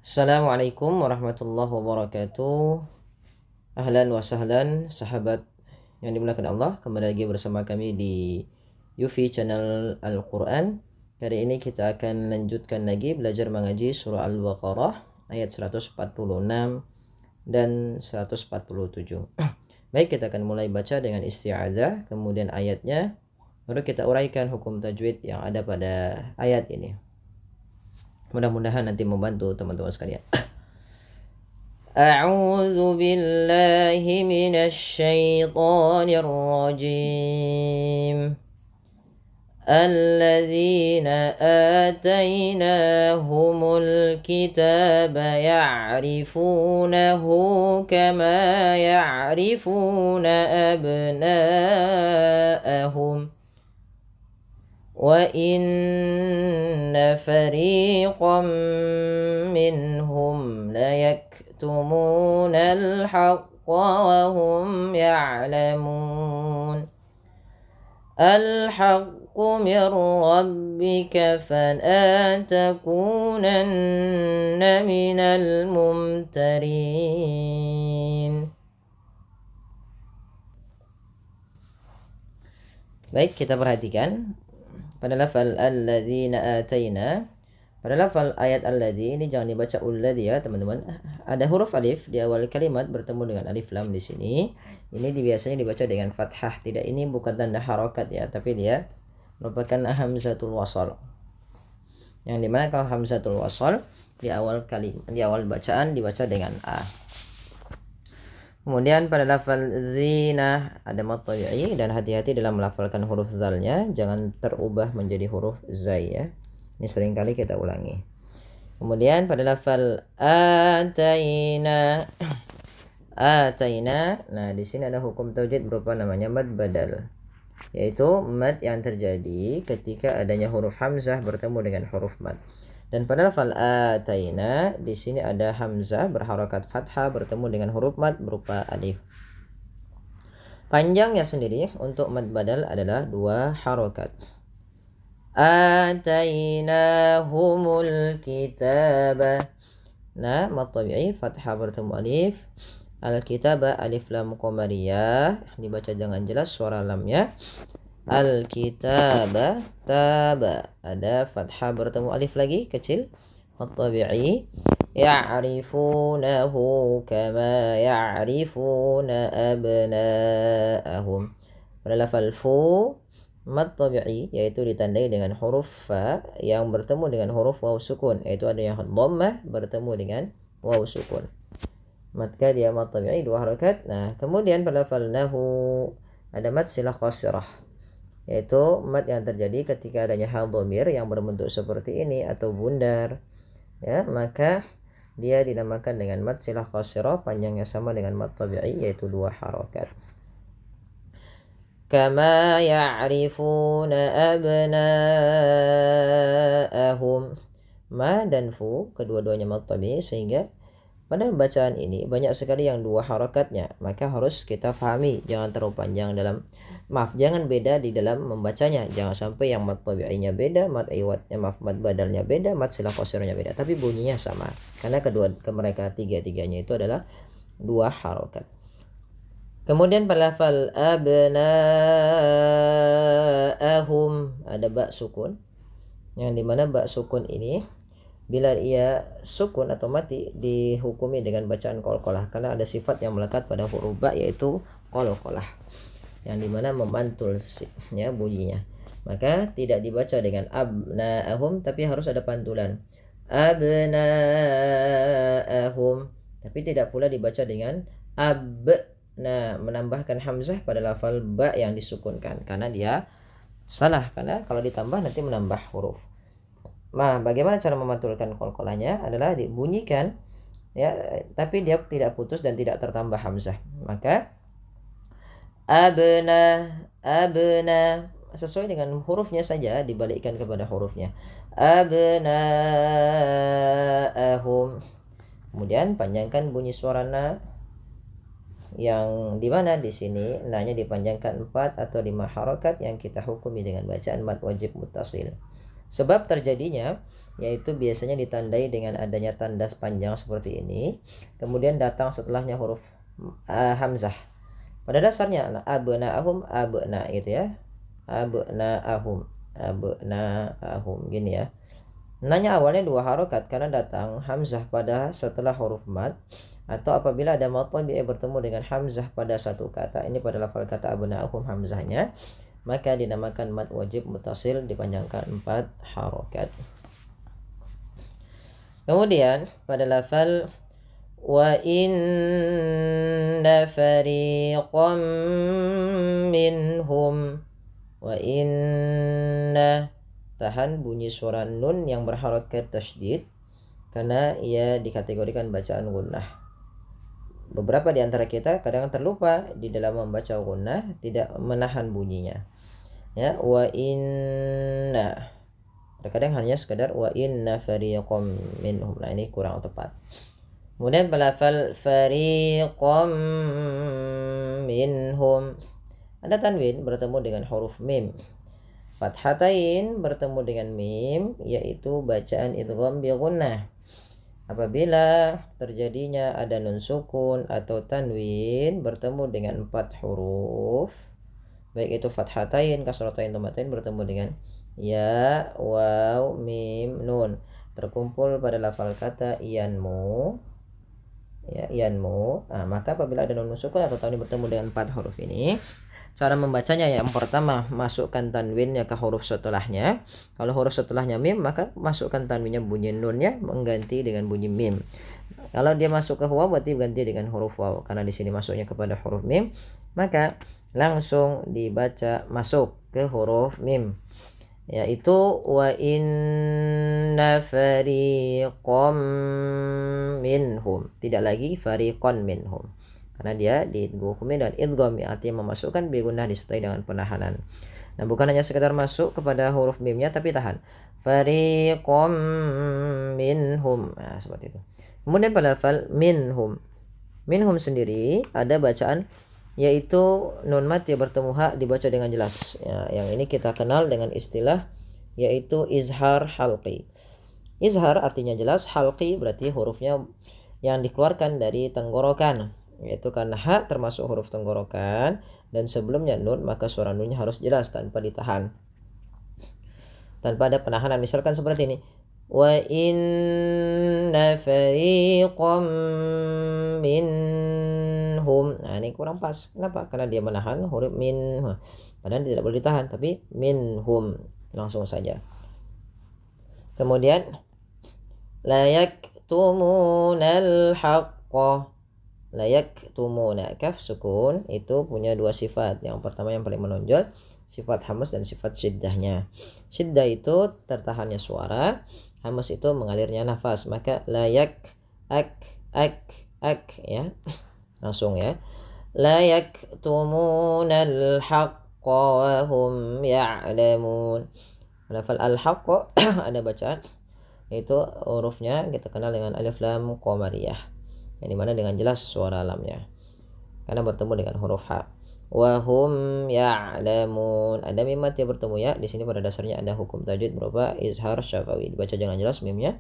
Assalamualaikum warahmatullahi wabarakatuh. Ahlan wa sahlan sahabat yang dimuliakan Allah, kembali lagi bersama kami di Yufi channel Al-Quran. Kali ini kita akan lanjutkan lagi belajar mengaji surah Al-Baqarah ayat 146 dan 147. Baik, kita akan mulai baca dengan isti'adzah, kemudian ayatnya, baru kita uraikan hukum tajwid yang ada pada ayat ini. Mudah-mudahan nanti membantu teman-teman sekalian. A'udzu billahi minasy syaithanir rajim. Alladzina atainahumul kitaba ya'rifunahu kama ya'rifuna abna'ahum. وَإِنَّ فَرِيقًا مِّنْهُمْ لَيَكْتُمُونَ الْحَقَّ وَهُمْ يَعْلَمُونَ الْحَقُّ مِنْ رَبِّكَ فَلَا تَكُونَنَّ مِنَ الْمُمْتَرِينَ. Baik, kita perhatikan pada lafal alladzina ataina. Pada lafal ayat alladzi ini jangan dibaca ulladzi ya teman-teman. Ada huruf alif di awal kalimat bertemu dengan alif lam di sini. Ini biasanya dibaca dengan fathah. Tidak, ini bukan tanda harokat ya, tapi dia merupakan hamzatul wasal. Yang dimana kalau hamzatul wasal di awal bacaan dibaca dengan a. Kemudian pada lafal zina ada mad tabi'i, dan hati-hati dalam melafalkan huruf zalnya, jangan terubah menjadi huruf zai ya. Ini sering kali kita ulangi. Kemudian pada lafal ataina, ataina, nah di sini ada hukum tajwid berupa namanya mad badal, yaitu mad yang terjadi ketika adanya huruf hamzah bertemu dengan huruf mad. Dan pada lafal ataina di sini ada hamzah berharakat fathah bertemu dengan huruf mad berupa alif. Panjangnya sendiri untuk mad badal adalah 2 harakat. Atainahumul kitaba. Nah, mad tabi'i fathah bertemu alif. Al-kitaba alif lam qamariyah, dibaca dengan jelas suara lamnya. Al-kitaba taba, ada fathah bertemu alif lagi kecil, at-tabi'i. Ya'rifunahu kama ya'rifuna abna'ahum. Pada lafal fu mad tabi'i, yaitu ditandai dengan huruf fa yang bertemu dengan huruf waw sukun, yaitu ada yang dhammah bertemu dengan waw sukun. Maka dia mad tabi'i 2 harakat. Nah, kemudian pada lafal nahu ada mad silah qasirah, yaitu mad yang terjadi ketika adanya hal dhamir yang berbentuk seperti ini atau bundar ya, maka dia dinamakan dengan mad silah qasirah, panjangnya sama dengan mad tabi'i yaitu 2 harakat. Kama ya'rifuna abna'ahum, ma dan fu kedua-duanya mad tabi'i, sehingga pada bacaan ini banyak sekali yang 2 harakatnya, maka harus kita fahami, jangan terlalu panjang jangan beda di dalam membacanya. Jangan sampai yang mad tabi'inya beda, mad iwadnya mad badalnya beda, mad silah qasirnya beda, tapi bunyinya sama, karena mereka tiga-tiganya itu adalah 2 harakat. Kemudian pada lafal abna'ahum ada ba sukun, yang dimana ba sukun ini bila ia sukun atau mati dihukumi dengan bacaan qalqalah, karena ada sifat yang melekat pada huruf ba yaitu qalqalah, yang dimana memantul ya bunyinya. Maka tidak dibaca dengan abna'ahum, tapi harus ada pantulan abna'ahum, tapi tidak pula dibaca dengan abna, menambahkan hamzah pada lafal ba yang disukunkan, karena dia salah, karena kalau ditambah nanti menambah huruf. Nah, bagaimana cara memantulkan qalqalahnya adalah dibunyikan ya, tapi dia tidak putus dan tidak tertambah hamzah. Maka abna sesuai dengan hurufnya saja, dibalikkan kepada hurufnya. Abna'ahum. Kemudian panjangkan bunyi suara na, yang dimana di sini na-nya dipanjangkan 4 atau 5 harakat yang kita hukumi dengan bacaan mad wajib muttasil. Sebab terjadinya yaitu biasanya ditandai dengan adanya tanda panjang seperti ini, kemudian datang setelahnya huruf hamzah. Pada dasarnya abna'ahum abna gitu ya. Abna'ahum gini ya. Nanya awalnya 2 harokat karena datang hamzah pada setelah huruf mad, atau apabila ada mad tabi'i bertemu dengan hamzah pada satu kata, ini pada lafal kata abna'ahum hamzahnya, maka dinamakan mad wajib mutasil dipanjangkan 4 harokat. Kemudian pada lafal wa inna fariqam minhum, wa inna, tahan bunyi suara nun yang berharokat tasydid karena ia dikategorikan bacaan gunnah. Beberapa di antara kita kadang terlupa di dalam membaca gunnah, tidak menahan bunyinya. Ya, wa inna. Terkadang hanya sekadar wa inna fariqam minhum. Nah, ini kurang tepat. Kemudian pelafal fariqam minhum, ada tanwin bertemu dengan huruf mim. Fathatain bertemu dengan mim, yaitu bacaan idgham bi gunnah. Apabila terjadinya ada nun sukun atau tanwin bertemu dengan 4 huruf, baik itu fathatain, kasratain, dhammatain bertemu dengan ya, waw, mim, nun, terkumpul pada lafal kata yanmu. Ya, yanmu. Nah, maka apabila ada nun sukun atau tanwin bertemu dengan 4 huruf ini, cara membacanya yang pertama, masukkan tanwinnya ke huruf setelahnya. Kalau huruf setelahnya mim, maka masukkan tanwinnya bunyi nunnya mengganti dengan bunyi mim. Kalau dia masuk ke waw, berarti ganti dengan huruf waw. Karena di sini masuknya kepada huruf mim, maka langsung dibaca masuk ke huruf mim, yaitu wa inna fariqam minhum, tidak lagi fariqan minhum, karena dia dihukumi dan idgham, artinya memasukkan bi gunnah disertai dengan penahanan. Nah, bukan hanya sekedar masuk kepada huruf mimnya, tapi tahan fariqam minhum. Nah, seperti itu. Kemudian pada lafal minhum sendiri ada bacaan, yaitu nun mat yang bertemu ha dibaca dengan jelas. Ya, yang ini kita kenal dengan istilah yaitu izhar halqi. Izhar artinya jelas, halqi berarti hurufnya yang dikeluarkan dari tenggorokan, yaitu karena ha termasuk huruf tenggorokan dan sebelumnya nun, maka suara nunnya harus jelas tanpa ditahan, tanpa ada penahanan. Misalkan seperti ini, wa inna fariqam minhum. Nah, ini kurang pas. Kenapa? Karena dia menahan huruf min, padahal tidak boleh ditahan, tapi minhum langsung saja. Kemudian la yaktumunal haqqa. La yaktumuna, kaf sukun itu punya 2 sifat. Yang pertama yang paling menonjol, sifat hamas dan sifat syiddahnya. Syiddah itu tertahannya suara, hamas itu mengalirnya nafas. Maka la yak ak ya. Langsung ya. La yaktumunal haqqa wa hum ya'lamun. Lafal al-haqqa ada bacaan, itu hurufnya kita kenal dengan alif lam qamariyah, yang dimana dengan jelas suara lamnya karena bertemu dengan huruf ha. Wa hum ya'lamun, ada mim yang bertemu ya. Di sini pada dasarnya ada hukum tajwid berupa izhar syafawi, dibaca dengan jelas mimnya.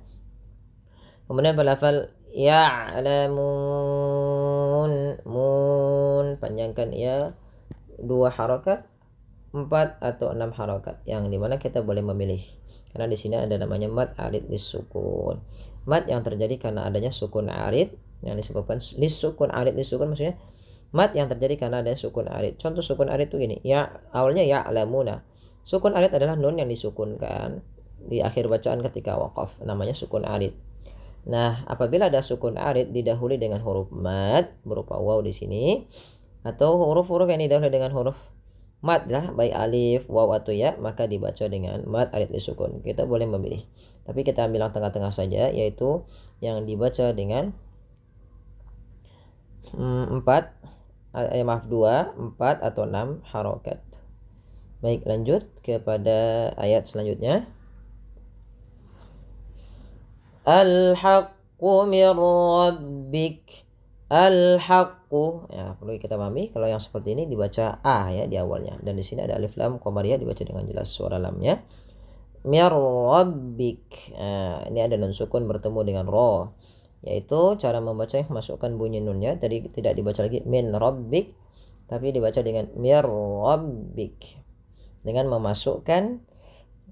Kemudian pada lafal ya'lamun, mun panjangkan ya 2 harokat, 4 atau 6 harokat, yang dimana kita boleh memilih karena di sini ada namanya mad arid lisukun. Mad yang terjadi karena adanya sukun arid, yang disebabkan lisukun arid. Lisukun maksudnya mad yang terjadi karena ada sukun arid. Contoh sukun arid itu gini, ya awalnya ya'lamuna. Sukun arid adalah nun yang disukunkan di akhir bacaan ketika waqaf, namanya sukun arid. Nah, apabila ada sukun arid didahului dengan huruf mad berupa waw di sini, atau huruf-huruf yang didahului dengan huruf mad lah, baik alif, waw atau ya, maka dibaca dengan mad arid lisukun. Kita boleh memilih, tapi kita ambil yang tengah-tengah saja, yaitu yang dibaca dengan 2, 4 atau 6 harokat. Baik, lanjut kepada ayat selanjutnya. Al-haqqu mir rabbik. Al-haqqu, ya perlu kita pahami kalau yang seperti ini dibaca a ya di awalnya, dan di sini ada alif lam qamariyah dibaca dengan jelas suara lamnya. mir rabbik. Ini ada nun sukun bertemu dengan ra, yaitu cara membaca masukkan bunyi nunnya tadi tidak dibaca lagi min rabbik, tapi dibaca dengan mir rabbik dengan memasukkan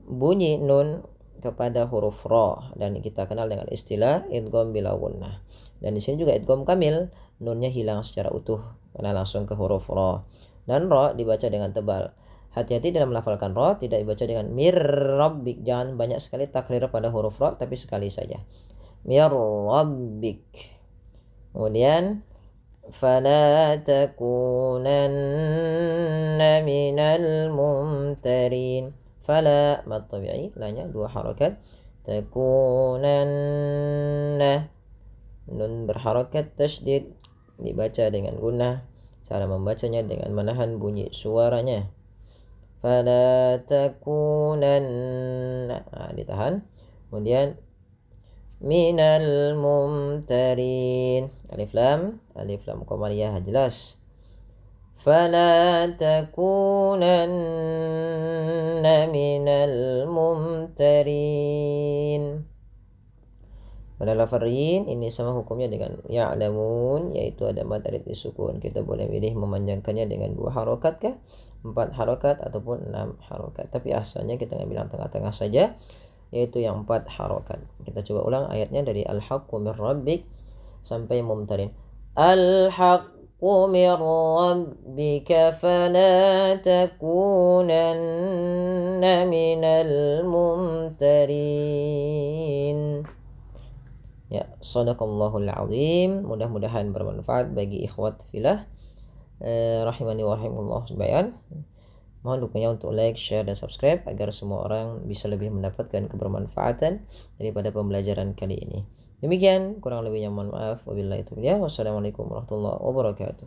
bunyi nun kepada huruf ra, dan kita kenal dengan istilah idgham bila gunnah. Dan di sini juga idgham kamil, nunnya hilang secara utuh karena langsung ke huruf ra, dan ra dibaca dengan tebal. Hati-hati dalam melafalkan ra, tidak dibaca dengan mir rabbik, jangan banyak sekali takrir pada huruf ra, tapi sekali saja mir rabbik. Kemudian fala takunanna minal mumtarin. Fala mad tabi'i, lanya 2 harakat, takunanna nun berharakat tasydid dibaca dengan gunnah. Cara membacanya dengan menahan bunyi suaranya. Fala takunanna, ditahan. Kemudian minal mumtarin, alif lam qamariyah jelas. Fala takunanna minal mumtarin. Pada lafarin ini sama hukumnya dengan ya'lamun, yaitu ada mad alif disukun. Kita boleh pilih memanjangkannya dengan 2 harakat kah, 4 harakat ataupun 6 harakat. Tapi asalnya kita ngambil yang tengah-tengah saja, yaitu yang 4 harakat. Kita coba ulang ayatnya dari al-haqqu mir rabbik sampai mumtarin. Al-haqqu mir rabbika fala takunanna minal mumtarin. Ya, shadaqallahul azim. Mudah-mudahan bermanfaat bagi ikhwat fillah rahimani wa rahimakumullah sekalian. Mohon dukungannya untuk like, share, dan subscribe agar semua orang bisa lebih mendapatkan kebermanfaatan daripada pembelajaran kali ini. Demikian, kurang lebihnya mohon maaf. Wabillahi taufiq. Wassalamualaikum warahmatullahi wabarakatuh.